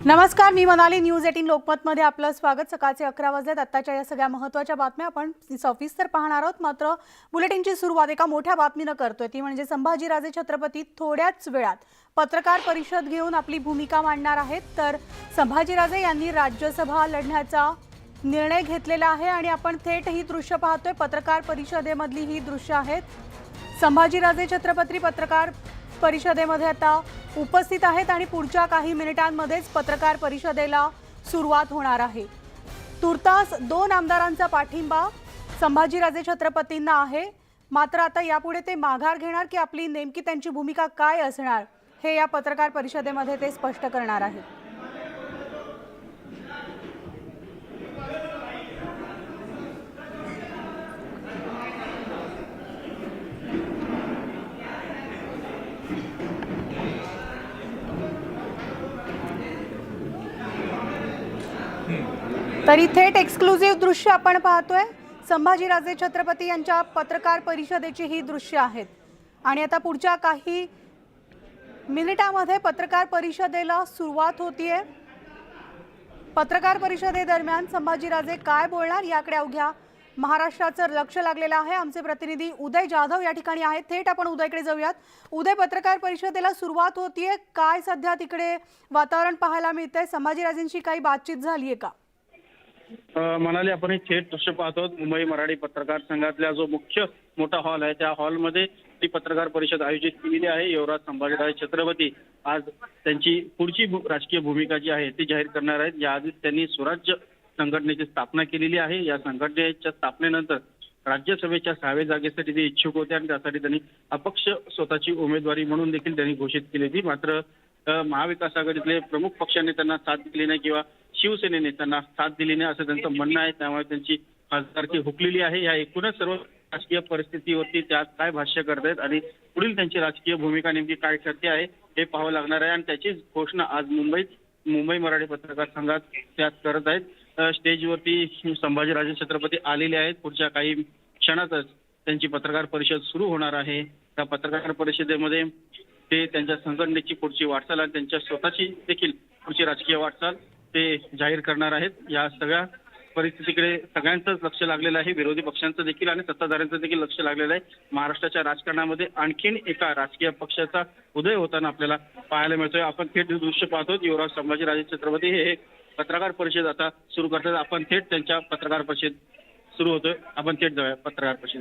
नमस्कार, मी मनाली. न्यूज 18 लोकमतमध्ये आपलं स्वागत. सकाळचे 11 वाजलेत. आत्ताच्या या सगळ्या महत्त्वाच्या बातम्या आपण सविस्तर पाहणार आहोत. मात्र बुलेटिनची सुरुवात एका मोठ्या बातमीनं करतोय, ती म्हणजे संभाजीराजे छत्रपती थोड्याच वेळात पत्रकार परिषद घेऊन आपली भूमिका मांडणार आहेत. तर संभाजीराजे यांनी राज्यसभा लढण्याचा निर्णय घेतलेला आहे आणि आपण थेट ही दृश्य पाहतोय. पत्रकार परिषदेमधली ही दृश्य आहेत. संभाजीराजे छत्रपती पत्रकार परिषदेमध्ये आता उपस्थित आहेत आणि पुढच्या काही मिनिटांमध्येच पत्रकार परिषदेला सुरुवात होणार आहे. तुर्तास 2 आमदारांचा पाठिंबा संभाजीराजे छत्रपतींना आहे. मात्र आता यापुढे ते माघार घेणार की आपली नेमकी त्यांची भूमिका काय असणार हे या पत्रकार परिषदेमध्ये ते स्पष्ट करणार आहेत. तरी थेट एक्सक्लुझिव्ह दृश्य आपण पाहतोय. संभाजीराजे छत्रपती यांच्या पत्रकार परिषदेची ही दृश्य आहेत आणि आता पुढच्या काही मिनिटांमध्ये पत्रकार परिषदेला सुरुवात होतीये. पत्रकार परिषदेदरम्यान संभाजीराजे काय बोलणार याकडे अवघ्या महाराष्ट्राचं लक्ष लागलेलं आहे. आमचे प्रतिनिधी उदय जाधव या ठिकाणी आहेत. थेट आपण उदयकडे जाऊयात. उदय, पत्रकार परिषदेला सुरुवात होतीये, काय सध्या तिकडे वातावरण पाहायला मिळतंय? संभाजीराजेंशी काही बातचीत झालीये का? म्हणाले आपण थेट दृश्य पाहतो. मुंबई मराठी पत्रकार संघातला जो मुख्य मोठा हॉल आहे त्या हॉलमध्ये ती पत्रकार परिषद आयोजित केलेली आहे. युवराज संभाजीराजे छत्रपती आज त्यांची पुढची राजकीय भूमिका जी आहे ती जाहीर करणार आहेत. याआधीच त्यांनी स्वराज्य संघटनेची स्थापना केलेली आहे. या संघटनेच्या स्थापनेनंतर राज्यसभेच्या 6व्या जागेसाठी ते इच्छुक होते आणि त्यासाठी त्यांनी अपक्ष स्वतःची उमेदवारी म्हणून देखील त्यांनी घोषित केली होती. मात्र महाविकास आघाडीतले प्रमुख पक्षांनी त्यांना साथ दिली नाही किंवा शिवसेनेने त्यांना साथ दिली नाही असं त्यांचं म्हणणं आहे. त्यामुळे त्यांची खासदारकी हुकलेली आहे. या एकूणच सर्व राजकीय परिस्थितीवरती त्या काय भाष्य करतायत आणि पुढील त्यांची राजकीय भूमिका नेमकी काय ठरते आहे हे पाहावं लागणार आहे. आणि त्याची घोषणा आज मुंबई मराठी पत्रकार संघात त्यात करत आहेत. स्टेजवरती संभाजीराजे छत्रपती आलेले आहेत. पुढच्या काही क्षणातच त्यांची पत्रकार परिषद सुरू होणार आहे. त्या पत्रकार परिषदेमध्ये ते त्यांच्या संघटनेची पुढची वाटचाल आणि त्यांच्या स्वतःची देखील पुढची राजकीय वाटचाल ते जाहीर करणार आहेत. या सगळ्या परिस्थितीकडे सगळ्यांचंच लक्ष लागलेलं आहे. विरोधी पक्षांचं देखील आणि सत्ताधाऱ्यांचं देखील लक्ष लागलेलं आहे. महाराष्ट्राच्या राजकारणामध्ये आणखीन एका राजकीय पक्षाचा उदय होताना आपल्याला पाहायला मिळतोय. आपण थेट दृश्य पाहतो. युवराज संभाजीराजे छत्रपती हे पत्रकार परिषद आता सुरू करतात. आपण थेट त्यांच्या पत्रकार परिषद सुरू होतोय. आपण थेट जाऊया पत्रकार परिषद.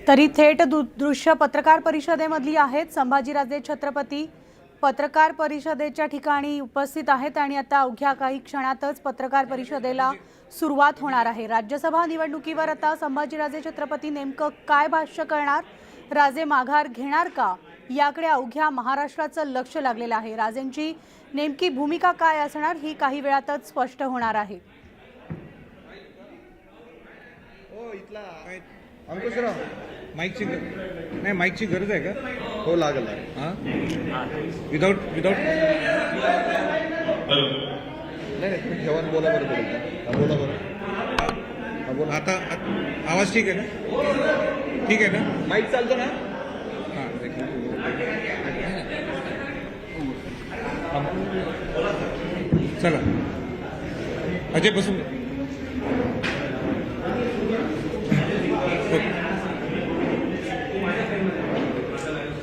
तरी थेट दृश्य पत्रकार परिषदेमधली आहेत. संभाजीराजे छत्रपती पत्रकार परिषदेच्या ठिकाणी उपस्थित आहेत आणि आता अवघ्या काही क्षणातच पत्रकार परिषदेला सुरुवात होणार आहे. राज्यसभा निवडणुकीवर आता संभाजीराजे छत्रपती नेमकं काय भाष्य करणार, राजे माघार घेणार का याकडे अवघ्या महाराष्ट्राचं लक्ष लागलेलं आहे. राजेंची नेमकी भूमिका काय असणार ही काही वेळातच स्पष्ट होणार आहे. माईकची नाही, माईकची गरज आहे का? हो, लागेल. हां, विदाउट नाही तुम्ही ठेवा, बोला बरं. बोला बरं. बोला. आता आवाज ठीक आहे ना? ठीक आहे ना? माईक चालतो ना? हां, चला अजय बसून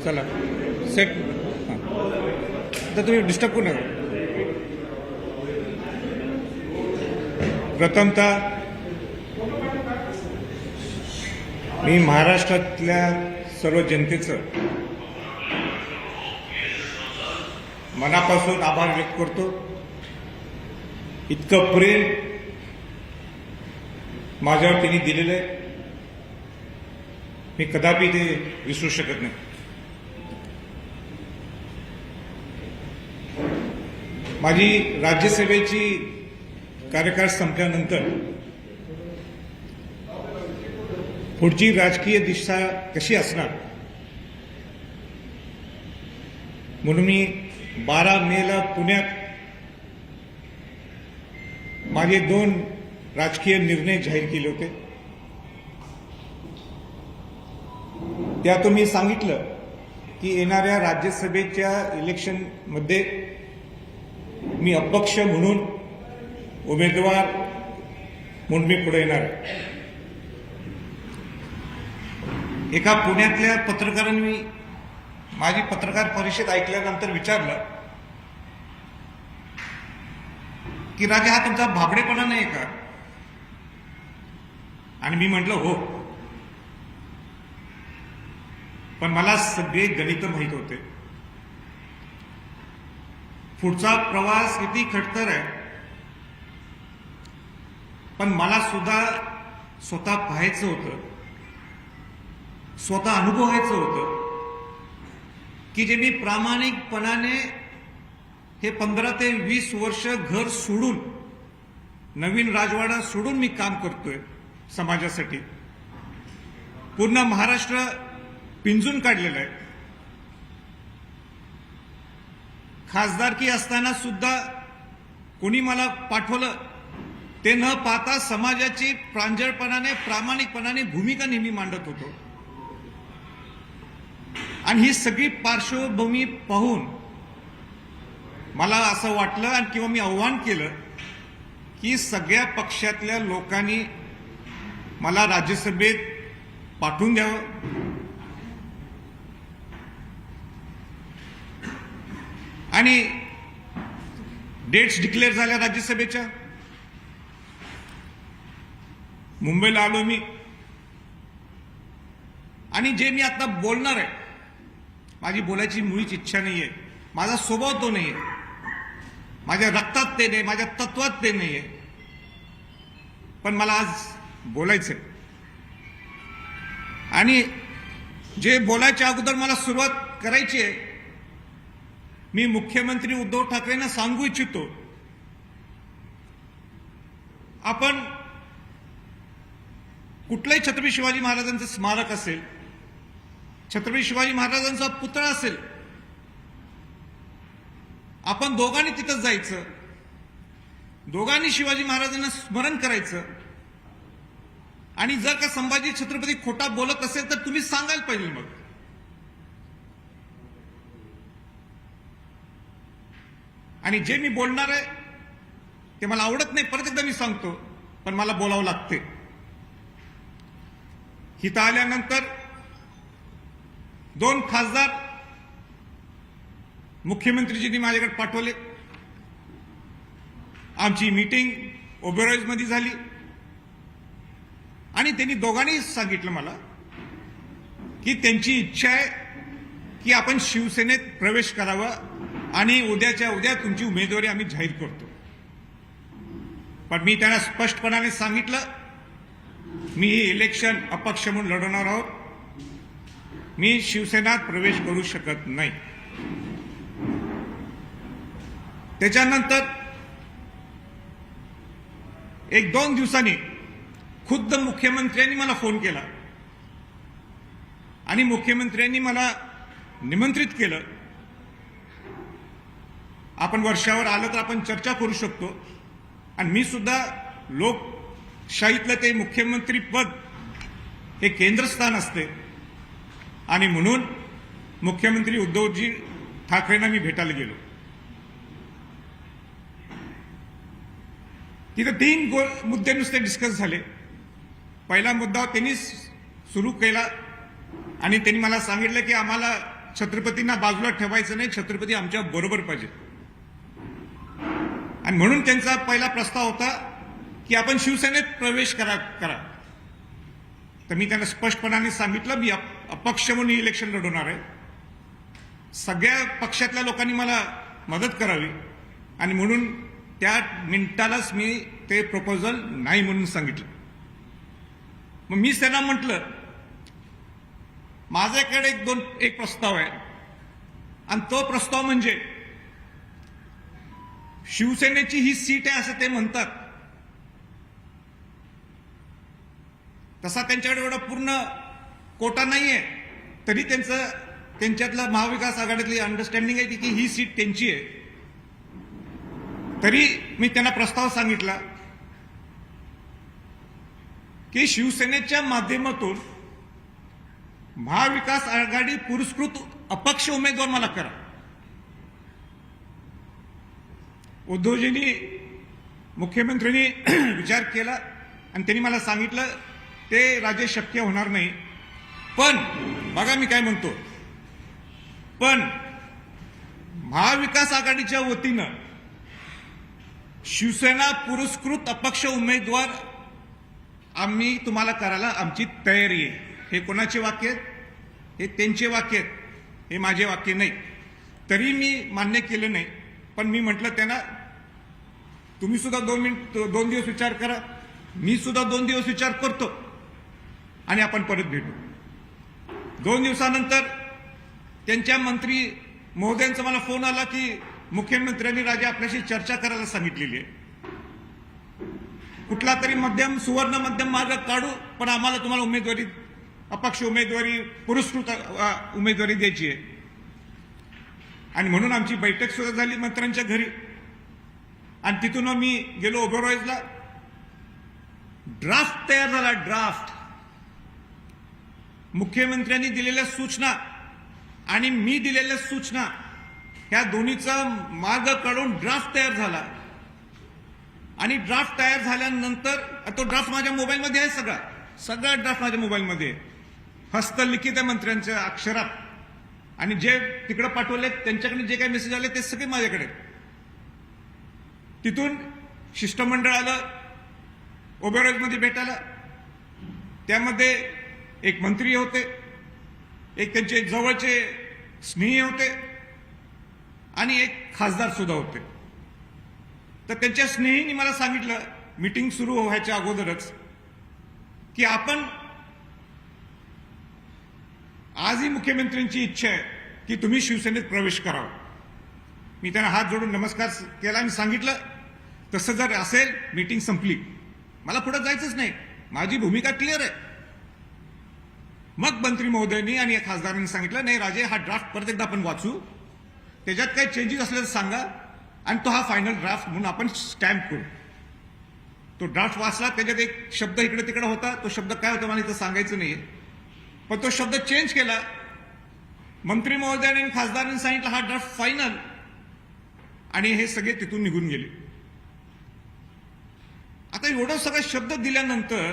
चला सेट. हां, तर तुम्ही डिस्टर्ब करू नका. प्रथमतः मी महाराष्ट्रातल्या सर्व जनतेचं मनापासून आभार व्यक्त करतो. इतकं प्रेम माझ्यावर त्यांनी दिलेलं आहे, मी कदापि ते विसरू शकत नाही. माझी राज्यसभेची कार्यकाळ संपल्यानंतर पुढची राजकीय दिशा कशी असणार म्हणून मी 12 मेला पुण्यात माझे 2 राजकीय निर्णय जाहीर केले होते. त्यातून मी सांगितलं की येणाऱ्या राज्यसभेच्या इलेक्शनमध्ये मी अपक्ष म्हणून उमेदवार म्हणून मी पुढे येणार आहे. एका पुण्यातल्या पत्रकारांनी माझी पत्रकार परिषद ऐकल्यानंतर विचारलं की राजा हा तुमचा भाबडेपणा नाही का? आणि मी म्हटलं हो, पण मला सगळे गणित माहीत होते. पुढचा प्रवास किती खडतर आहे, पण मला सुद्धा स्वतः पाहायचं होतं, स्वतः अनुभवायचं होतं की जे मी प्रामाणिकपणाने हे 15 ते 20 वर्ष घर सोडून, नवीन राजवाडा सोडून मी काम करतोय समाजासाठी. पूर्ण महाराष्ट्र पिंजून काढलेलं आहे. खासदारकी असताना सुद्धा कोणी मला पाठवलं ते न पाहता समाजाची प्रांजळपणाने, प्रामाणिकपणाने भूमिका नेहमी मांडत होतो. आणि ही सगळी पार्श्वभूमी पाहून मला असं वाटलं आणि किंवा मी आव्हान केलं की सगळ्या पक्षातल्या लोकांनी मला राज्यसभेत पाठवून द्यावं आणि डेट्स डिक्लेअर झाल्या राज्यसभेच्या. मुंबईला आलो मी आणि जे मी आता बोलणार आहे, माझी बोलायची मुळीच इच्छा नाहीये, माझा स्वभाव तो नाहीये, माझ्या रक्तात ते नाही, माझ्या तत्वात ते नाहीये, पण मला आज बोलायचंय. आणि जे बोलायच्या अगोदर मला सुरुवात करायची आहे, मी मुख्यमंत्री उद्धव ठाकरेंना सांगू इच्छितो, आपण कुठलंही छत्रपती शिवाजी महाराजांचं स्मारक असेल, छत्रपती शिवाजी महाराजांचा पुतळा असेल, आपण दोघांनी तिथं जायचं, दोघांनी शिवाजी महाराजांना स्मरण करायचं. आणि जर का संभाजी छत्रपती खोटा बोलत असेल तर तुम्ही सांगायला पाहिजे. मग आणि जे मी बोलणार आहे ते मला आवडत नाही, परत एकदा मी सांगतो, पण मला बोलावं लागते. इथं आल्यानंतर 2 खासदार मुख्यमंत्रीजींनी माझ्याकडे पाठवले. आमची मीटिंग ओबेरॉयजमध्ये झाली आणि त्यांनी दोघांनी सांगितलं मला की त्यांची इच्छा आहे की आपण शिवसेनेत प्रवेश करावा आणि उद्याच्या उद्या तुमची उमेदवारी आम्ही जाहीर करतो. पण मी त्यांना स्पष्टपणाने सांगितलं, मी ही इलेक्शन अपक्ष म्हणून लढवणार आहोत, मी शिवसेनेत प्रवेश करू शकत नाही. त्याच्यानंतर 1-2 दिवसांनी खुद्द मुख्यमंत्र्यांनी मला फोन केला आणि मुख्यमंत्र्यांनी मला निमंत्रित केलं, आपण वर्षावर आलं तर आपण चर्चा करू शकतो. आणि मी सुद्धा लोकशाहीतलं ते मुख्यमंत्री पद हे केंद्रस्थान असते आणि म्हणून मुख्यमंत्री उद्धवजी ठाकरेंना मी भेटायला गेलो. तिथे 3 मुद्दे नुसते डिस्कस झाले. पहिला मुद्दा त्यांनी सुरू केला आणि त्यांनी मला सांगितलं की आम्हाला छत्रपतींना बाजूला ठेवायचं नाही, छत्रपती आमच्या बरोबर पाहिजे. आणि म्हणून त्यांचा पहिला प्रस्ताव होता की आपण शिवसेनेत प्रवेश करा. तर मी त्यांना स्पष्टपणाने सांगितलं, मी अपक्ष म्हणून इलेक्शन लढवणार आहे, सगळ्या पक्षातल्या लोकांनी मला मदत करावी. आणि म्हणून त्या मिनिटालाच मी ते प्रपोजल नाही म्हणून सांगितलं. मग मी त्यांना म्हटलं, माझ्याकडे एक प्रस्ताव आहे आणि तो प्रस्ताव म्हणजे शिवसेनेची ही सीट आहे असं ते म्हणतात. तसा त्यांच्याकडे एवढा पूर्ण कोटा नाहीये, तरी त्यांच्यातलं महाविकास आघाडीतली अंडरस्टँडिंग आहे की ही सीट त्यांची आहे. तरी मी त्यांना प्रस्ताव सांगितला की शिवसेनेच्या माध्यमातून महाविकास आघाडी पुरस्कृत अपक्ष उमेदवार मला करा. उद्धवजींनी मुख्यमंत्र्यांनी विचार केला आणि त्यांनी मला सांगितलं ते राजे शक्य होणार नाही. पण बघा मी काय म्हणतो, पण महाविकास आघाडीच्या वतीनं शिवसेना पुरस्कृत अपक्ष उमेदवार आम्ही तुम्हाला करायला आमची तयारी आहे. हे कोणाचे वाक्य आहेत? हे त्यांचे वाक्य आहेत, हे माझे वाक्य नाही. तरी मी मान्य केलं नाही. पण मी म्हटलं त्यांना तुम्ही सुद्धा 2 दिवस विचार करा, मी सुद्धा 2 दिवस विचार करतो आणि आपण परत भेटू. 2 दिवसानंतर त्यांच्या मंत्री महोदयांचा मला फोन आला की मुख्यमंत्र्यांनी राजे आपल्याशी चर्चा करायला सांगितलेली आहे. कुठला तरी सुवर्ण मध्यम मार्ग काढू, पण आम्हाला तुम्हाला उमेदवारी, अपक्ष उमेदवारी, पुरस्कृत उमेदवारी द्यायची आहे. आणि म्हणून आमची बैठक सुद्धा झाली मंत्र्यांच्या घरी. आणि तिथून मी गेलो ओबेरॉयजला. ड्राफ्ट तयार झाला, ड्राफ्ट. मुख्यमंत्र्यांनी दिलेल्या सूचना आणि मी दिलेल्या सूचना ह्या दोन्हीचा मार्ग काढून ड्राफ्ट तयार झाला. आणि ड्राफ्ट तयार झाल्यानंतर तो ड्राफ्ट माझ्या मोबाईलमध्ये आहे, सगळा ड्राफ्ट माझ्या मोबाईलमध्ये आहे. हस्तलिखित आहे मंत्र्यांच्या अक्षरात. आणि जे तिकडे पाठवले त्यांच्याकडे जे काही मेसेज आले ते सगळे माझ्याकडे. तिथून शिष्टमंडळ आलं ओबेरॉयजमध्ये भेटायला. त्यामध्ये एक मंत्री होते, एक त्यांचे जवळचे स्नेही होते आणि एक खासदार सुद्धा होते. तर त्यांच्या स्नेहीने मला सांगितलं मीटिंग सुरू व्हायच्या अगोदरच की आपण आजही मुख्यमंत्र्यांची इच्छा आहे की तुम्ही शिवसेनेत प्रवेश करावा. मी त्यांना हात जोडून नमस्कार केला आणि सांगितलं तसं जर असेल मीटिंग संपली, मला पुढे जायचंच नाही, माझी भूमिका क्लिअर आहे. मग मंत्री महोदयांनी आणि या खासदारांनी सांगितलं नाही राजे, हा ड्राफ्ट परत एकदा आपण वाचू, त्याच्यात काही चेंजेस असले तर सांगा आणि तो हा फायनल ड्राफ्ट म्हणून आपण स्टॅम्प करू. तो ड्राफ्ट वाचला, त्याच्यात एक शब्द इकडे तिकडे होता. तो शब्द काय होता मला इथं सांगायचं नाहीये, पण तो शब्द चेंज केला. मंत्री महोदयांनी आणि खासदारांनी सांगितलं हा ड्राफ्ट फायनल, आणि हे सगळे तिथून निघून गेले. आता एवढं सगळं शब्द दिल्यानंतर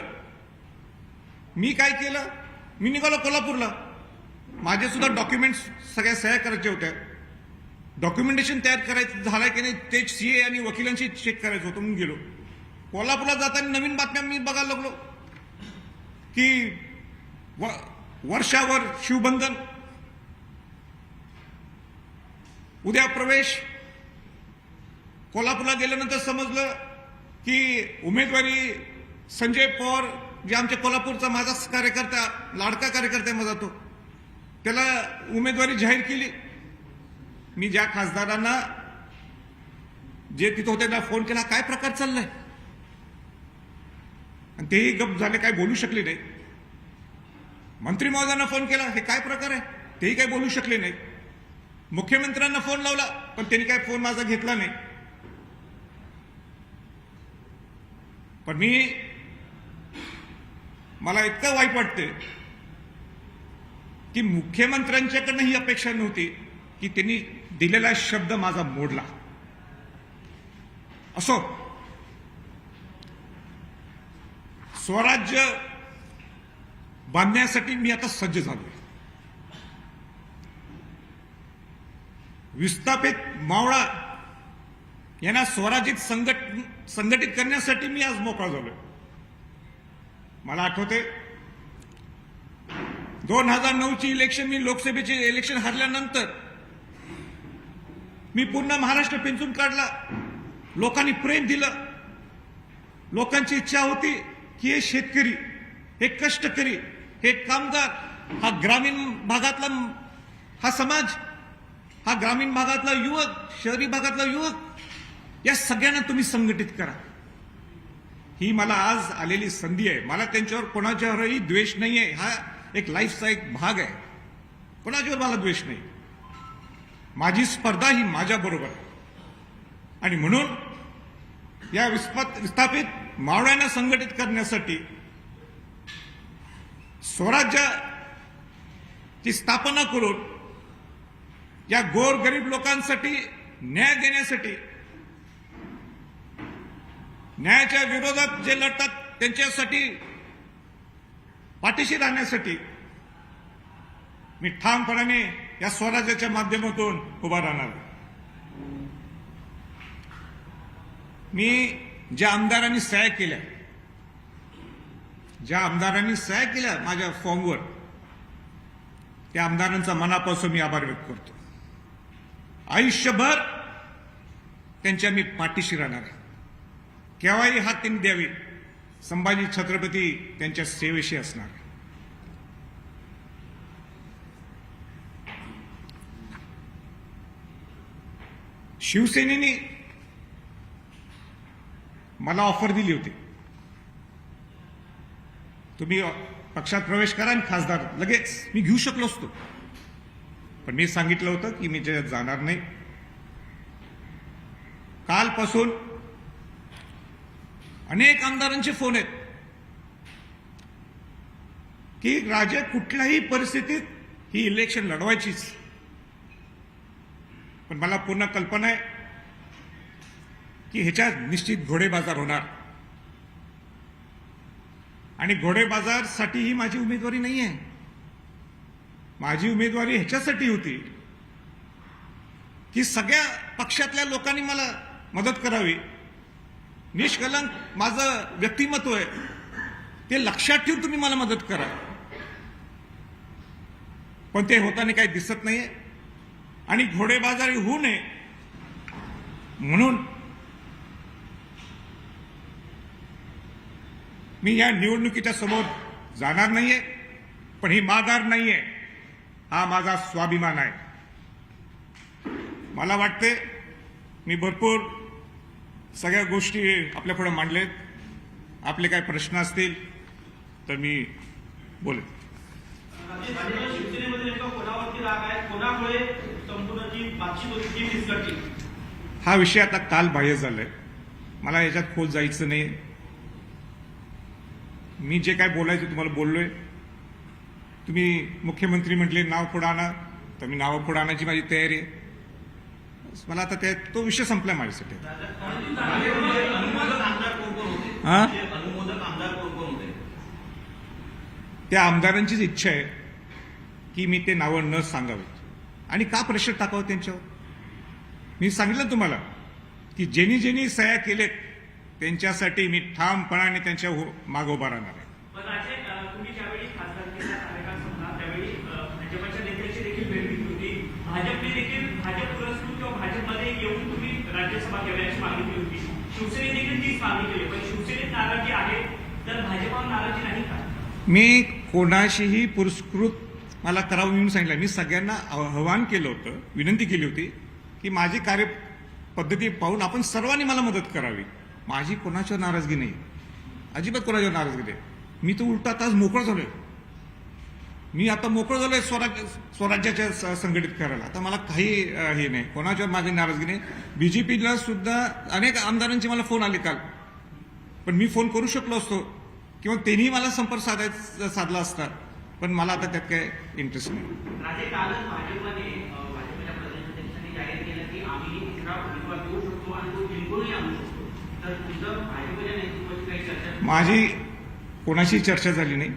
मी काय केलं, मी निघालो कोल्हापूरला. माझे सुद्धा डॉक्युमेंट्स सगळ्या सह्या करायच्या होत्या. डॉक्युमेंटेशन तयार करायचं झालंय की नाही ते सीए आणि वकिलांशी चेक करायचं होतं म्हणून गेलो. कोल्हापूरला जाताना नवीन बातम्या मी बघायला लागलो की वर्षावर शिवबंधन, उद्या प्रवेश. कोल्हापूरला गेल्यानंतर समजलं की उमेदवारी संजय पवार, जे आमच्या कोल्हापूरचा माझा कार्यकर्ता, लाडका कार्यकर्ता आहे माझा, तो त्याला उमेदवारी जाहीर केली. मी ज्या खासदारांना जे तिथं होते त्यांना फोन केला, काय प्रकार चाललाय, आणि तेही गप झाले, काय बोलू शकले नाही. मंत्री महोदयांना फोन केला, हे काय प्रकार आहे, तेही काय बोलू शकले नाही. मुख्यमंत्र्यांना फोन लावला, पण त्यांनी काय फोन माझा घेतला नाही. पण मला इतकं वाईट वाटतं की मुख्यमंत्र्यांच्याकडनं ही अपेक्षा नव्हती की त्यांनी दिलेला शब्द माझा मोडला. असो, स्वराज्य बांधण्यासाठी मी आता सज्ज झालोय. विस्थापित मावळा यांना स्वराज्यात संघटित करण्यासाठी मी आज मोकळा झालोय. मला आठवते 2009ची इलेक्शन, मी लोकसभेचे इलेक्शन हरल्यानंतर मी पूर्ण महाराष्ट्र पिंचून काढला. लोकांनी प्रेम दिलं. लोकांची इच्छा होती की हे शेतकरी, हे कष्टकरी, हे कामगार, हा ग्रामीण भागातला हा समाज, हा ग्रामीण भागातला युवक, शहरी भागातला युवक या सगळ्यांना तुम्ही संघटित करा. ही मला आज आलेली संधी आहे. मला त्यांच्यावर कोणाच्यावरही द्वेष नाही आहे. हा एक लाईफचा एक भाग आहे. कोणाच्यावर मला द्वेष नाही. माझी स्पर्धा ही माझ्या बरोबर आहे. आणि म्हणून या विस्थापित मावळ्यांना संघटित करण्यासाठी स्वराज्याची स्थापना करून या गोरगरीब लोकांसाठी न्याय देण्यासाठी, न्यायाच्या विरोधात जे लढतात त्यांच्यासाठी पाठीशी राहण्यासाठी मी ठामपणाने या स्वराज्याच्या माध्यमातून उभा राहणार. मी ज्या आमदारांनी सह्या केल्या माझ्या फॉर्मवर, त्या आमदारांचा मनापासून मी आभार व्यक्त करतो. आयुष्यभर त्यांच्या मी पाठीशी राहणार आहे. केव्हाही हात त्यांनी द्यावी. संभाजी छत्रपती त्यांच्या सेवेशी असणार. शिवसेनेने मला ऑफर दिली होती, तुम्ही पक्षात प्रवेश करा आणि खासदार लगेच. मी घेऊ शकलो असतो, पण मी सांगितलं होतं की मी त्याच्यात जाणार नाही. कालपासून अनेक आमदारांचे फोन आहेत की राजे कुठल्याही परिस्थितीत ही इलेक्शन लढवायचीच. पण मला पूर्ण कल्पना आहे की ह्याच्यात निश्चित घोडेबाजार होणार. आणि घोडेबाजारसाठी ही माझी उमेदवारी नाही आहे. माझी उमेदवारी ह्याच्यासाठी होती की सगळ्या पक्षातल्या लोकांनी मला मदत करावी. निष्कलंक माझं व्यक्तिमत्व आहे, ते लक्षात ठेवून तुम्ही मला मदत करा. पण ते होताना काही दिसत नाहीये. आणि घोडेबाजारी होऊ नये म्हणून मी या निवडणुकीच्या समोर जाणार नाहीये. पण ही माघार नाहीये, हा माझा स्वाभिमान आहे. मला वाटते मी भरपूर सगळ्या गोष्टी आपल्यापुढे मांडलेत. आपले काही प्रश्न असतील तर मी बोलेन. शिवसेनेमध्ये नेमका कोणावरती राग आहे, कोणामुळे संपूर्ण जी बातचीत होती ती विस्कटली? हा विषय आता काल बाह्य झालाय. मला याच्यात खोल जायचं नाही. मी जे काय बोलायचं तुम्हाला बोललोय. तुम्ही मुख्यमंत्री म्हटले नाव पुढे आणा, तर मी नाव पुढे आणायची माझी तयारी आहे. मला आता तो विषय संपलाय माझ्यासाठी. हा, त्या आमदारांचीच इच्छा आहे की मी ते नावं न सांगावीत. आणि का प्रेशर टाकावं त्यांच्यावर. मी सांगितलं तुम्हाला की ज्यांनी सह्या केलेत त्यांच्यासाठी मी ठामपणाने त्यांच्या मागे उभा राहणार आहे. पण राजे, तुम्ही ज्यावेळी खासदारकीचा कार्यकाळ संपला त्यावेळी भाजपच्या नेत्याची देखील भेट घेतली होती. भाजपने देखील भाजप पुरस्कृत किंवा भाजपमध्ये येऊन तुम्ही राज्यसभा घेण्याची मागणी केली होती. शिवसेने देखील तीच मागणी केली. पण शिवसेनेत नाराजी आहे तर भाजपवर नाराजी नाही का? मी कोणाशीही पुरस्कृत मला करावं म्हणून सांगितलं. मी सगळ्यांना आवाहन केलं होतं, विनंती केली होती की माझी कार्यपद्धती पाहून आपण सर्वांनी मला मदत करावी. माझी कोणाच्यावर नाराजगी नाही, अजिबात कोणाच्यावर नाराजगी नाही. मी तर उलटा तास मोकळं झालोय. मी आता मोकळं झालोय स्वराज्याच्या संघटित करायला. आता मला काही हे नाही, कोणाच्यावर माझी नाराजगी नाही. बीजेपीला सुद्धा अनेक आमदारांचे मला फोन आले काल, पण मी फोन करू शकलो असतो किंवा त्यांनी मला संपर्क साधला असता. पण मला आता त्यात काय इंटरेस्ट नाही. राजे, कालच भाजपने भाजपच्या प्रदेशाध्यक्षांनी जाहीर केलं की आम्ही तिसरा उमेदवार देऊ शकतो आणि तो जिंकूनही आणू शकतो. तर तुझं भाजपच्या नेतृत्वाची काही चर्चा? माझी कोणाशी चर्चा झाली नाही.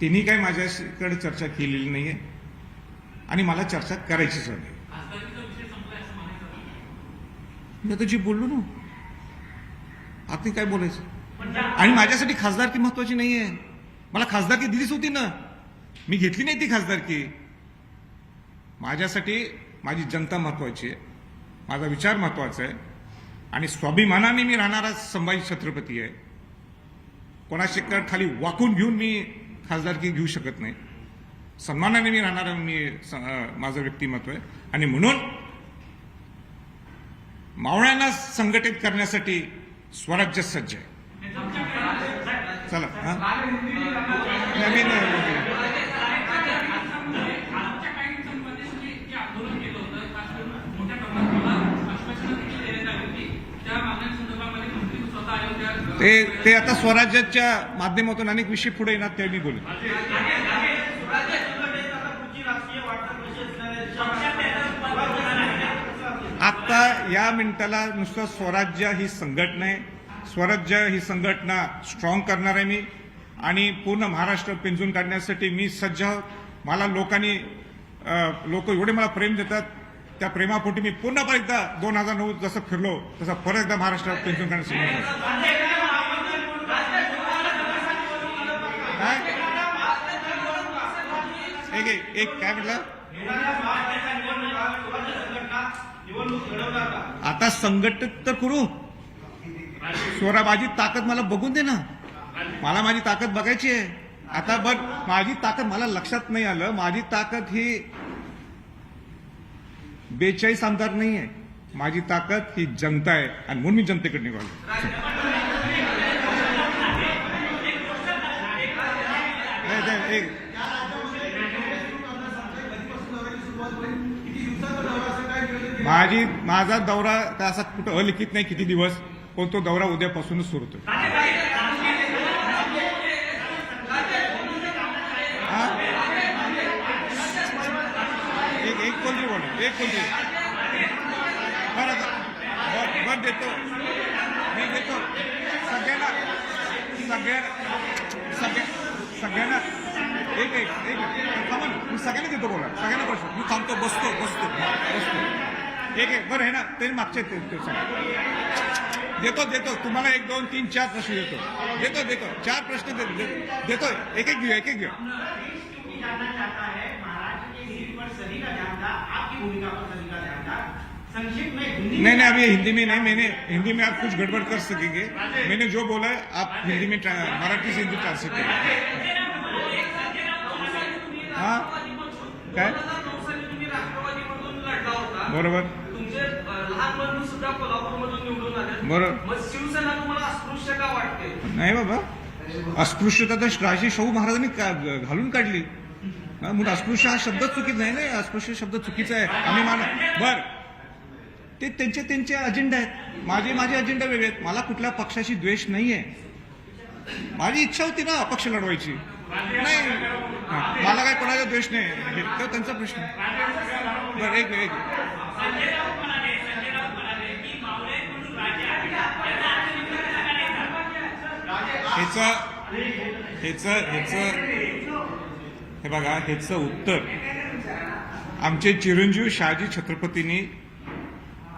तिने काही माझ्याकडे चर्चा केलेली नाहीये आणि मला चर्चा करायचीच नाही. खासदारकीचा विषय संपलाय असं म्हणायचं? मी आता जी बोललो ना, आपण काय बोलायचं. आणि माझ्यासाठी खासदारकी महत्वाची नाहीये. मला खासदारकी दिलीच होती ना, मी घेतली नाही ती खासदारकी. माझ्यासाठी माझी जनता महत्वाची आहे, माझा विचार महत्वाचा आहे आणि स्वाभिमानाने मी राहणारा संभाजी छत्रपती आहे. कोणाशी खाली वाकून घेऊन मी खासदारकी घेऊ शकत नाही. सन्मानाने मी राहणारा माझं व्यक्तिमत्व आहे. आणि म्हणून मावळ्यांना संघटित करण्यासाठी स्वराज्य सज्ज आहे. चला हा? नाही, नाही. ते आता स्वराज्याच्या माध्यमातून अनेक विषय पुढे येणार ते मी बोलू. आता या मिनिटाला नुसतं स्वराज्य ही संघटना आहे. स्वराज्य ही संघटना स्ट्रॉंग करणार आहे मी आणि पूर्ण महाराष्ट्र पिंजून काढण्यासाठी मी सज्ज आहोत. मला लोक एवढे मला प्रेम देतात, त्या प्रेमापोटी मी पुन्हा एकदा 2009 जसं फिरलो तसं परत एकदा महाराष्ट्रात पिंजून काढण्यासाठी एक काय म्हटलं. आता संघटित तर करू. माझी ताकद मला बघून दे ना. मला माझी ताकद बघायची आहे. आता बघ, माझी ताकद मला लक्षात नाही आलं. माझी ताकद ही 42 आमदार नाही आहे. माझी ताकद ही जनता आहे आणि म्हणून मी जनतेकडे निघालो. माझा दौरा काय असा कुठं अलिखित नाही किती दिवस, पण तो दौरा उद्यापासूनच सुरू होतो. एक कोणती बोल एक कोणती बरं देतो मी देतो सगळ्यांना एक थांबा ना. मी सगळ्यांना देतो बोला. सगळ्यांना प्रश्न मी थांबतो बसतो एक बरं आहे ना. ते मागचे देतो तुम्हाला 1 2 3 4 प्रश्न देतो 4 प्रश्न देतो. एक घेऊ. नहीं अभी हिंदी में नहीं. मैंने हिंदी में आप कुछ गड़बड़ कर सकेंगे. मैंने जो बोला है आप हिंदी में मराठी से हिंदी ट्रांसलेट करेंगे. हाँ काय बरोबर बरोबर. नाही बाबा, अस्पृश्यता तर राजे शाहू महाराजांनी घालून काढली. म्हणून अस्पृश्य हा शब्द चुकीचा नाही. अस्पृश्य शब्द चुकीचा आहे आम्ही बर. ते त्यांचे अजेंडा आहेत. माझे अजेंडा वेगळे आहेत. मला कुठल्या पक्षाशी द्वेष नाहीये. माझी इच्छा होती ना अपक्ष लढवायची. नाही मला काय कोणाचा द्वेष नाही. तो त्यांचा प्रश्न. बरं एक हे बघा, ह्याचं उत्तर आमचे चिरंजीव शहाजी छत्रपतींनी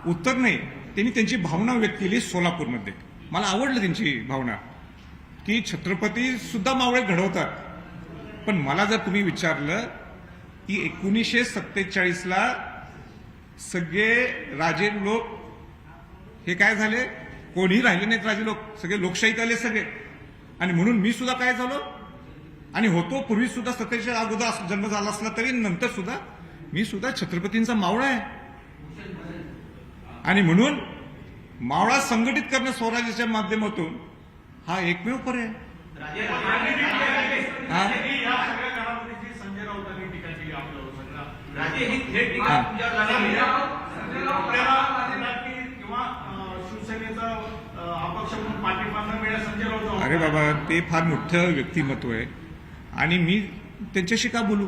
उत्तर नाही, त्यांनी त्यांची भावना व्यक्त केली सोलापूरमध्ये. मला आवडलं त्यांची भावना की छत्रपती सुद्धा मावळे घडवतात. पण मला जर तुम्ही विचारलं की 1947ला सगळे राजे लोक हे काय झाले, कोणीही राहिले नाहीत राजे लोक, सगळे लोकशाहीत आले सगळे. आणि म्हणून मी सुद्धा काय झालो आणि होतो. पूर्वी सुद्धा 47च्या अगोदर जन्म झाला असला तरी नंतर सुद्धा मी सुद्धा छत्रपतींचा मावळा आहे. आणि म्हणून मावळा संघटित करणं स्वराज्याच्या माध्यमातून हा एकमेव पर्याय. अरे बाबा, ते फार मोठं व्यक्तिमत्व आहे आणि मी त्यांच्याशी का बोलू.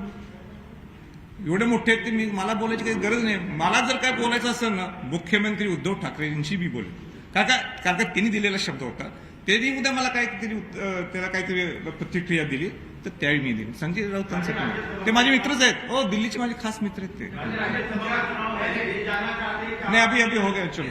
एवढे मोठे आहेत ते. मला बोलायची काही गरज नाही. मला जर काय बोलायचं असेल ना, मुख्यमंत्री उद्धव ठाकरेंशी मी बोलेन. कारण त्यांनी दिलेला शब्द होता. त्यांनी उद्या मला त्याला काहीतरी प्रतिक्रिया दिली तर त्यावेळी मी देईन. संजय राऊतांसाठी ते माझे मित्रच आहेत. हो, दिल्लीचे माझे खास मित्र आहेत ते. नाही अभी हो गया. चलो.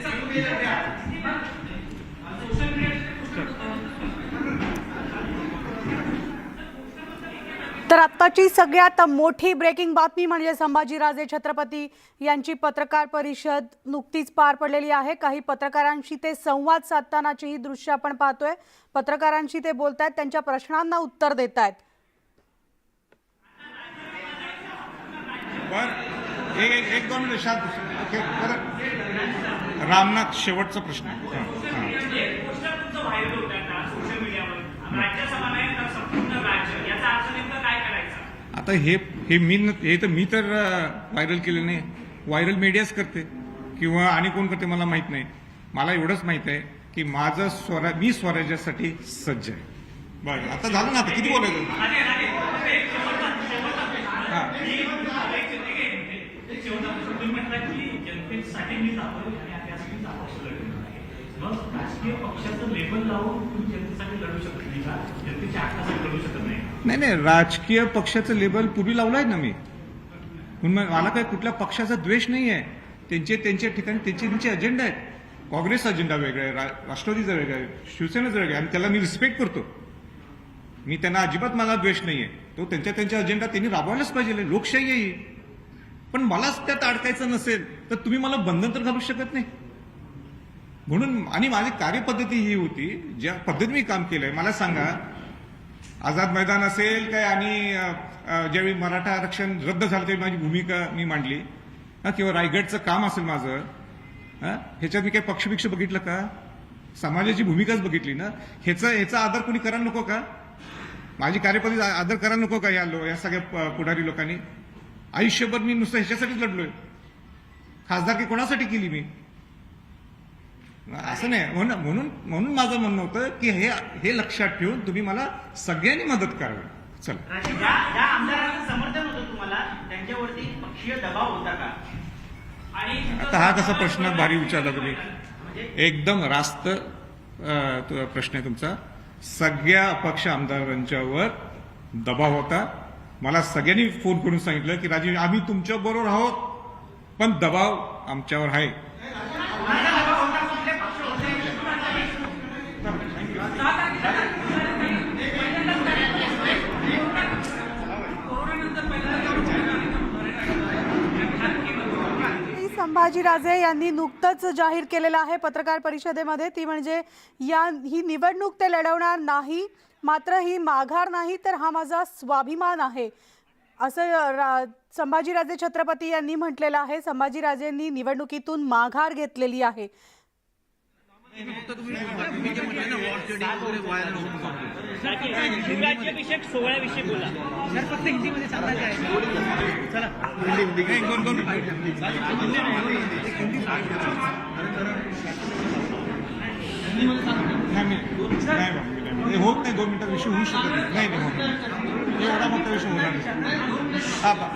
तर आत्ताची सगळ्यात मोठी ब्रेकिंग बातमी म्हणजे संभाजीराजे छत्रपती यांची पत्रकार परिषद नुकतीच पार पडलेली आहे. काही पत्रकारांशी ते संवाद साधतानाची ही दृश्य आपण पाहतोय. पत्रकारांशी ते बोलतायत, त्यांच्या प्रश्नांना उत्तर देत आहेत. एक 2 मिनिट शांत. रामनाथ शेवटचा प्रश्न आहे. हां. पोस्टर तुमचं व्हायरल होत आता सोशल मीडियावर राज्यसभा नाही तर संपूर्ण राज्य याचा अर्थ नेमकं काय करायचा? आता हे मी तर व्हायरल केलं नाही. व्हायरल मीडियाच करते किंवा आणि कोण करते मला माहित नाही. मला एवढंच माहित आहे की मी स्वराज्यासाठी सज्ज आहे. बरं, आता झालं ना. आता किती बोलायचं? हां. तुम्ही म्हटलं की जनतेसाठी मी जातोय आणि त्यासाठी जावं लढणार आहे. मग राजकीय पक्षाचं लेबल लावून तुम्ही जनतेसाठी लढू शकत नाही का? जनतेच्या हक्कासाठी लढू शकत नाही? नाही, राजकीय पक्षाचं लेबल पूर्वी लावलं आहे ना मी. म्हणून मला काही कुठल्या पक्षाचा द्वेष नाही आहे. त्यांच्या ठिकाणी त्यांचे अजेंडा आहेत. काँग्रेस अजेंडा वेगळा आहे, राष्ट्रवादीचा वेगळा आहे, शिवसेनेचा वेगळा आहे आणि त्याला मी रिस्पेक्ट करतो. मी त्यांना अजिबात मला द्वेष नाही आहे. तो त्यांच्या अजेंडा त्यांनी राबवायलाच पाहिजे. लोकशाही आहे ही. पण मलाच त्यात अडकायचं नसेल तर तुम्ही मला बंधन तर घालू शकत नाही. म्हणून आणि माझी कार्यपद्धती ही होती, ज्या पद्धतीने मी काम केलंय. मला सांगा, आझाद मैदान असेल काय आणि ज्यावेळी मराठा आरक्षण रद्द झालं त्यावेळी माझी भूमिका मी मांडली, किंवा रायगडचं काम असेल माझं, ह्याच्यात मी काही पक्षभिक्ष बघितलं का? समाजाची भूमिकाच बघितली ना. ह्याचा आदर कोणी करायला नको का? माझी कार्यपद्धती आदर करायला नको का या सगळ्या पुढारी लोकांनी? आयुष्यभर मी नुसतं ह्याच्यासाठीच लढलोय. खासदारकी कोणासाठी केली मी? असं नाही. म्हणून माझं म्हणणं होतं की हे लक्षात ठेवून तुम्ही मला सगळ्यांनी मदत करावी. चला. ज्या आमदारांचं समर्थन होतं तुम्हाला त्यांच्यावरती पक्षीय दबाव होता का? आणि आता हा कसा प्रश्न भारी विचारला तुम्ही. एकदम रास्त प्रश्न आहे तुमचा. सगळ्या अपक्ष आमदारांच्यावर दबाव होता. मला सगळ्यांनी फोन करून सांगितलं की राजीव, आम्ही तुमच्या बरोबर आहोत पण दबाव आमच्यावर आहे. संभाजीराजे यांनी नुकतंच जाहीर केलेलं आहे पत्रकार परिषदेमध्ये, ती म्हणजे ही निवडणूक ते लढवणार नाही, मात्र ही माघार नाही तर हा माझा स्वाभिमान आहे, असं संभाजीराजे छत्रपती यांनी म्हटलेलं आहे. संभाजीराजेंनी निवडणुकीतून माघार घेतलेली आहे. राज्याभिषेक सोहळ्याविषयी बोला. फक्त हिंदीमध्ये सांगायचं आहे. चला. नाही होत नाही. 2 मिनिटात विषय होऊ शकत नाही. नाही एवढा मोठा विषय होणार नाही.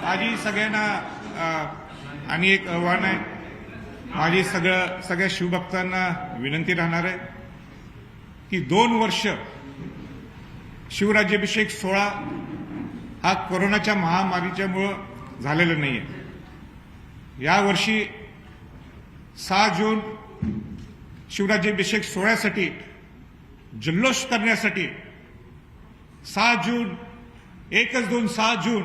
माझी सगळ्यांना आणि एक आव्हान आहे. माझी सगळ्या शिवभक्तांना विनंती राहणार आहे की 2 वर्ष शिवराज्याभिषेक सोहळा हा कोरोनाच्या महामारीच्यामुळं झालेला नाहीये. यावर्षी 6 जून शिवराज्याभिषेक सोहळ्यासाठी जल्लोष करण्यासाठी 6 जून 6 जून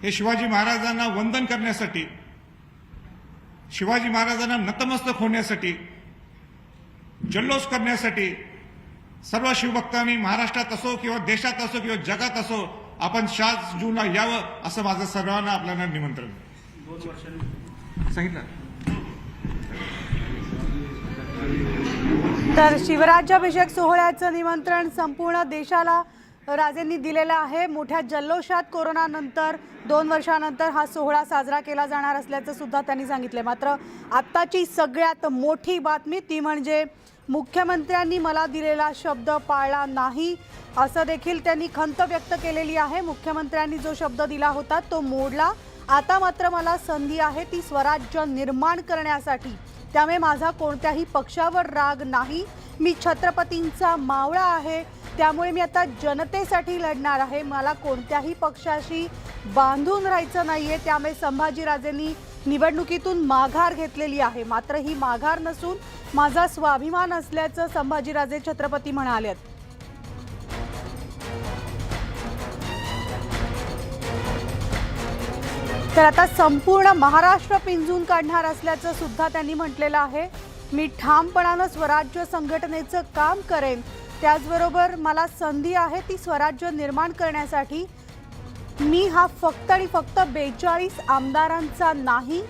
हे शिवाजी महाराजांना वंदन करण्यासाठी, शिवाजी महाराजांना नतमस्तक होण्यासाठी, जल्लोष करण्यासाठी सर्व शिवभक्तांनी महाराष्ट्रात असो किंवा देशात असो किंवा जगात असो आपण 7 जूनला यावं असं माझं सर्वांना आपल्याला निमंत्रण. 2 वर्षांनी सांगितलं. तर शिवराज्याभिषेक सोहळ्याचं निमंत्रण संपूर्ण देशाला राजेंनी दिलेलं आहे. मोठ्या जल्लोषात कोरोनानंतर 2 वर्षानंतर हा सोहळा साजरा केला जाणार असल्याचं सुद्धा त्यांनी सांगितलं. मात्र आत्ताची सगळ्यात मोठी बातमी ती म्हणजे मुख्यमंत्र्यांनी मला दिलेला शब्द पाळला नाही, असं देखील त्यांनी खंत व्यक्त केलेली आहे. मुख्यमंत्र्यांनी जो शब्द दिला होता तो मोडला. आता मात्र मला संधी आहे ती स्वराज्य निर्माण करण्यासाठी. त्यामुळे माझा कोणत्याही पक्षावर राग नाही. मी छत्रपतींचा मावळा आहे, त्यामुळे मी आता जनतेसाठी लढणार आहे. मला कोणत्याही पक्षाशी बांधून राहायचं नाहीये. त्यामुळे संभाजीराजेंनी निवडणुकीतून माघार घेतलेली आहे. मात्र ही माघार नसून माझा स्वाभिमान असल्याचं संभाजीराजे छत्रपती म्हणालेत. तर आता संपूर्ण महाराष्ट्र पिंजून काढणार असल्याचं सुद्धा त्यांनी म्हटलेलं आहे. मी ठामपणानं स्वराज्य संघटनेचं काम करेन. त्याचबरोबर मला संधी आहे ती स्वराज्य निर्माण करण्यासाठी. मी हा फक्त आणि फक्त 42 आमदारांचा नाही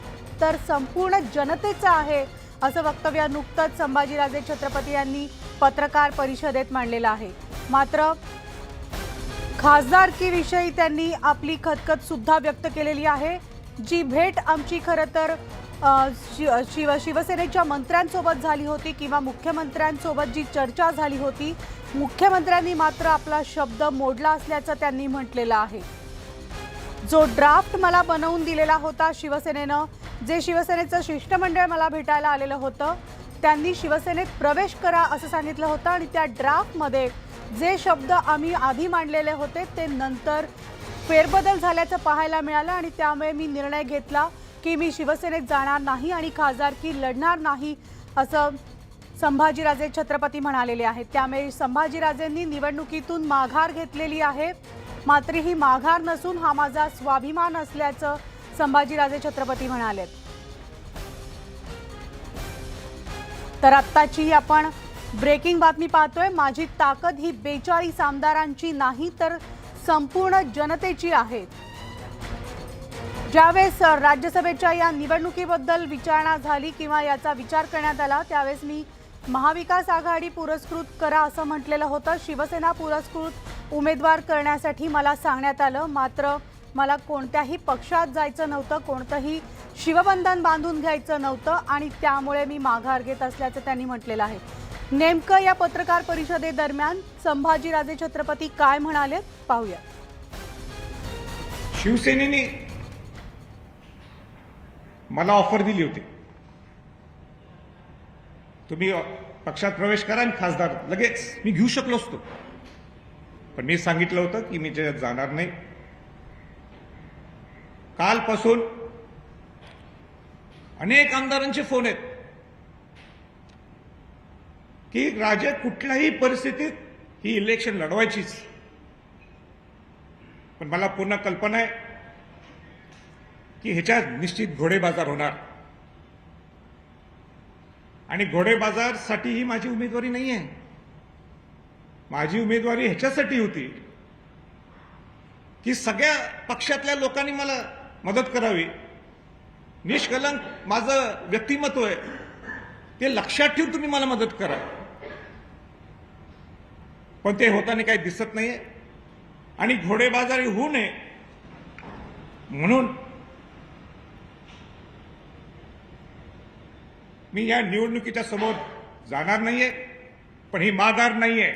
तर संपूर्ण जनतेचं आहे, असं वक्तव्य नुकतंच संभाजीराजे छत्रपती यांनी पत्रकार परिषदेत मांडलेलं आहे. मात्र खासदारकीविषयी त्यांनी आपली खदखद सुद्धा व्यक्त केलेली आहे. जी भेट आमची खरं तर शिवसेनेच्या मंत्र्यांसोबत झाली होती किंवा मुख्यमंत्र्यांसोबत जी चर्चा झाली होती, मुख्यमंत्र्यांनी मात्र आपला शब्द मोडला असल्याचं त्यांनी म्हटलेलं आहे. जो ड्राफ्ट मला बनवून दिलेला होता शिवसेनेनं, जे शिवसेनेचं शिष्टमंडळ मला भेटायला आलेलं होतं, त्यांनी शिवसेनेत प्रवेश करा असं सांगितलं होतं आणि त्या ड्राफ्टमध्ये जे शब्द आम्ही आधी मांडलेले होते ते नंतर फेरबदल झाल्याचं पाहायला मिळालं आणि त्यामुळे मी निर्णय घेतला की मी शिवसेनेत जाणार नाही आणि खासदारकी लढणार नाही, असं संभाजीराजे छत्रपती म्हणालेले आहेत. त्यामुळे संभाजीराजेंनी निवडणुकीतून माघार घेतलेली आहे. मात्र ही माघार नसून हा माझा स्वाभिमान असल्याचं संभाजीराजे छत्रपती म्हणाले. तर आत्ताची आपण ब्रेकिंग बातमी पाहतोय. माझी ताकद ही 42 आमदारांची नाही तर संपूर्ण जनतेची आहे. ज्यावेळेस राज्यसभेच्या या निवडणुकीबद्दल विचारणा झाली किंवा याचा विचार करण्यात आला त्यावेळेस मी महाविकास आघाडी पुरस्कृत करा असं म्हटलेलं होतं. शिवसेना पुरस्कृत उमेदवार करण्यासाठी मला सांगण्यात आलं. मात्र मला कोणत्याही पक्षात जायचं नव्हतं, कोणतंही शिवबंधन बांधून घ्यायचं नव्हतं आणि त्यामुळे मी माघार घेत असल्याचं त्यांनी म्हटलेलं आहे. नेमकं या पत्रकार परिषदेदरम्यान संभाजीराजे छत्रपती काय म्हणाले पाहूया. शिवसेनेने मला ऑफर दिली होती, तुम्ही पक्षात प्रवेश करा आणि खासदार लगेच मी घेऊ शकलो असतो, पण मी सांगितलं होतं की मी त्याच्यात जाणार नाही. कालपासून अनेक आमदारांचे फोन आहेत की राजे कुठल्याही परिस्थितीत ही इलेक्शन लढवायचीच, पण मला पूर्ण कल्पना आहे की ह्याच्यात निश्चित घोडेबाजार होणार आणि घोडेबाजारसाठी ही माझी उमेदवारी नाही आहे. माझी उमेदवारी ह्याच्यासाठी होती की सगळ्या पक्षातल्या लोकांनी मला मदत करावी. निष्कलंक माझं व्यक्तिमत्व आहे, ते लक्षात ठेवून तुम्ही मला मदत करा, पण ते होताना काही दिसत नाहीये आणि घोडेबाजारी होऊ नये म्हणून मी या निवडणुकीच्या समोर जाणार नाहीये, पण ही माघार नाहीये,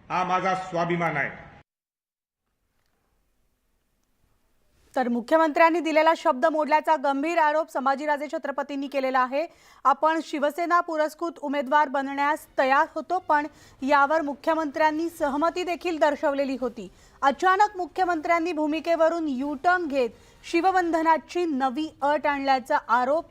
हा माझा स्वाभिमान आहे. तर मुख्यमंत्र्यांनी दिलेला शब्द मोडल्याचा गंभीर आरोप संभाजीराजे छत्रपतींनी केलेला आहे. आपण शिवसेना पुरस्कृत उमेदवार बनण्यास तयार होतो, पण यावर मुख्यमंत्र्यांनी सहमती देखील दर्शवलेली होती. अचानक मुख्यमंत्र्यांनी भूमिकेवरून यू-टर्न घेत शिवबंधनाची नवी अट आणल्याचा आरोप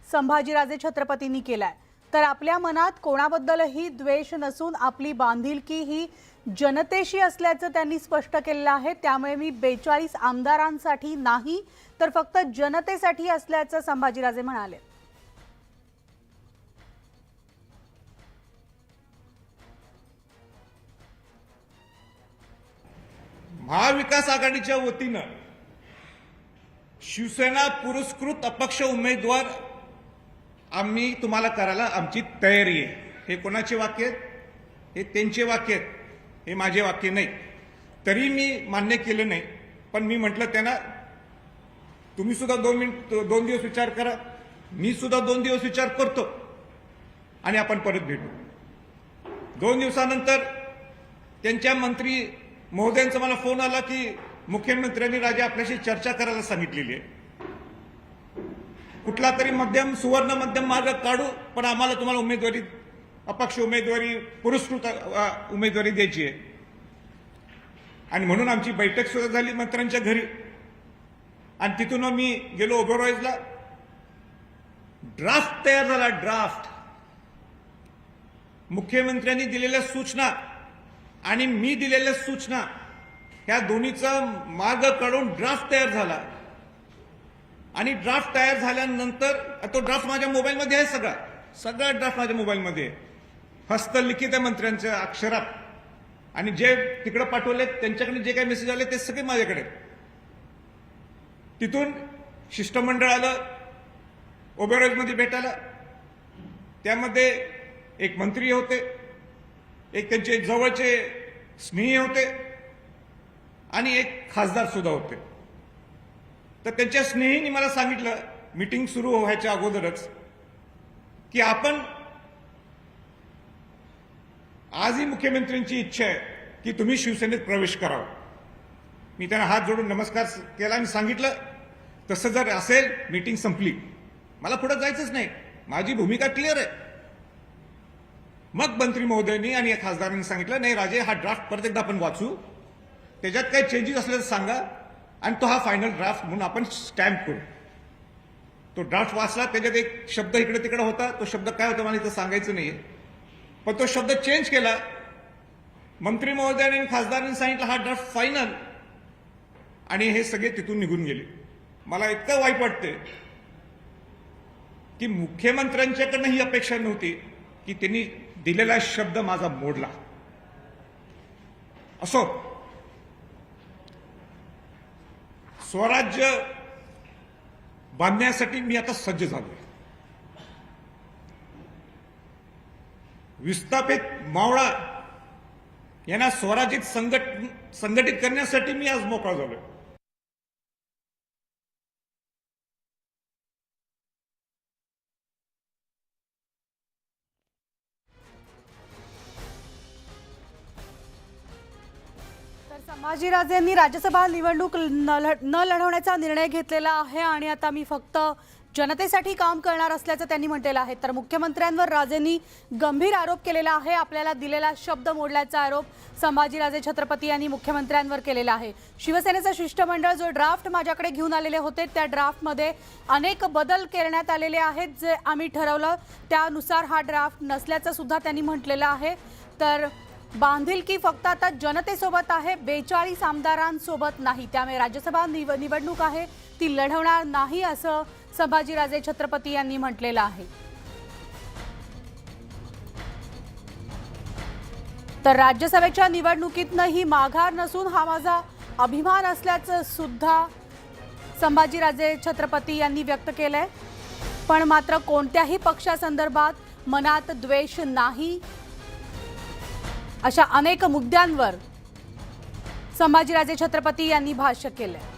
संभाजीराजे छत्रपतींनी केलाय. तर आपल्या मनात कोणाबद्दलही द्वेष नसून आपली बांधिलकी ही जनतेशी असल्याचं त्यांनी स्पष्ट केलेलं आहे. त्यामुळे मी 42 आमदारांसाठी नाही तर फक्त जनतेसाठी असल्याचं संभाजीराजे म्हणाले. महाविकास आघाडीच्या वतीनं शिवसेना पुरस्कृत अपक्ष उमेदवार आम्ही तुम्हाला करायला आमची तयारी आहे. हे कोणाचे वाक्य आहेत? हे त्यांचे वाक्य आहेत, हे माझे वाक्य नाही. तरी मी मान्य केलं नाही, पण मी म्हटलं त्यांना तुम्ही सुद्धा 2 दिवस विचार करा, मी सुद्धा 2 दिवस विचार करतो आणि आपण परत भेटू. 2 दिवसानंतर त्यांच्या मंत्री महोदयांचा मला फोन आला की मुख्यमंत्र्यांनी राजे आपल्याशी चर्चा करायला सांगितलेली आहे. कुठला तरी सुवर्ण मध्यम मार्ग काढू, पण आम्हाला तुम्हाला उमेदवारी, अपक्ष उमेदवारी, पुरस्कृत उमेदवारी द्यायची आहे. आणि म्हणून आमची बैठक सुद्धा झाली मंत्र्यांच्या घरी आणि तिथून मी गेलो ओबेरॉयजला. ड्राफ्ट तयार झाला. ड्राफ्ट मुख्यमंत्र्यांनी दिलेल्या सूचना आणि मी दिलेल्या सूचना ह्या दोन्हीचा मार्ग काढून ड्राफ्ट तयार झाला. आणि ड्राफ्ट तयार झाल्यानंतर तो ड्राफ्ट माझ्या मोबाईलमध्ये आहे, सगळा ड्राफ्ट माझ्या मोबाईलमध्ये आहे, हस्तलिखित आहे मंत्र्यांच्या अक्षरात. आणि जे तिकडे पाठवले त्यांच्याकडे जे काही मेसेज आले ते सगळे माझ्याकडे. तिथून शिष्टमंडळ आलं, ओबेरॉयमध्ये भेटायला. त्यामध्ये एक मंत्री होते, एक त्यांचे जवळचे स्नेही होते आणि एक खासदार सुद्धा होते. तर त्यांच्या स्नेहीने मला सांगितलं मीटिंग सुरू व्हायच्या अगोदरच की आपण आजही मुख्यमंत्र्यांची इच्छा आहे की तुम्ही शिवसेनेत प्रवेश करावा. मी त्यांना हात जोडून नमस्कार केला आणि सांगितलं तसं जर असेल मीटिंग संपली, मला पुढे जायचंच नाही, माझी भूमिका क्लिअर आहे. मग मंत्री महोदयांनी आणि या खासदारांनी सांगितलं नाही राजे, हा ड्राफ्ट परत एकदा आपण वाचू, त्याच्यात काही चेंजेस असले तर सांगा आणि तो हा फायनल ड्राफ्ट म्हणून आपण स्टॅम्प करू. तो ड्राफ्ट वाचला, त्याच्यात एक शब्द इकडे तिकडे होता, तो शब्द काय होता मला इथं सांगायचं नाहीये, पण तो शब्द चेंज केला. मंत्री महोदयांनी आणि खासदारांनी सांगितलं हा ड्राफ्ट फायनल, आणि हे सगळे तिथून निघून गेले. मला इतकं वाईट वाटते की मुख्यमंत्र्यांच्याकडनं ही अपेक्षा नव्हती की त्यांनी दिलेला शब्द माझा मोडला. असो, स्वराज्य बांधण्यासाठी मी आता सज्ज झालोय. विस्थापित मावळा यांना स्वराज्यात संघटित करण्यासाठी मी आज मोकळा झालोय. तर संभाजीराजेंनी राज्यसभा निवडणूक न लढवण्याचा निर्णय घेतलेला आहे आणि आता मी फक्त जनतेसाठी काम करणार असल्याचं त्यांनी म्हटलेलं आहे. तर मुख्यमंत्र्यांवर राजेंनी गंभीर आरोप केलेला आहे. आपल्याला दिलेला शब्द मोडल्याचा आरोप संभाजीराजे छत्रपती यांनी मुख्यमंत्र्यांवर केलेला आहे. शिवसेनेचं शिष्टमंडळ जो ड्राफ्ट माझ्याकडे घेऊन आलेले होते त्या ड्राफ्टमध्ये अनेक बदल करण्यात आलेले आहेत. जे आम्ही ठरवलं त्यानुसार हा ड्राफ्ट नसल्याचं सुद्धा त्यांनी म्हटलेलं आहे. तर बांधिलकी फक्त आता जनतेसोबत आहे, 42 आमदारांसोबत नाही. त्यामुळे राज्यसभा निवडणूक आहे ती लढवणार नाही असं संभाजीराजे छत्रपती यांनी म्हटलेलं आहे. तर राज्यसभेच्या निवडणुकीतनंही माघार नसून हा माझा अभिमान असल्याचं सुद्धा संभाजीराजे छत्रपती यांनी व्यक्त केलंय. पण मात्र कोणत्याही पक्षासंदर्भात मनात द्वेष नाही, अशा अनेक मुद्द्यांवर संभाजीराजे छत्रपती यांनी भाष्य केलंय.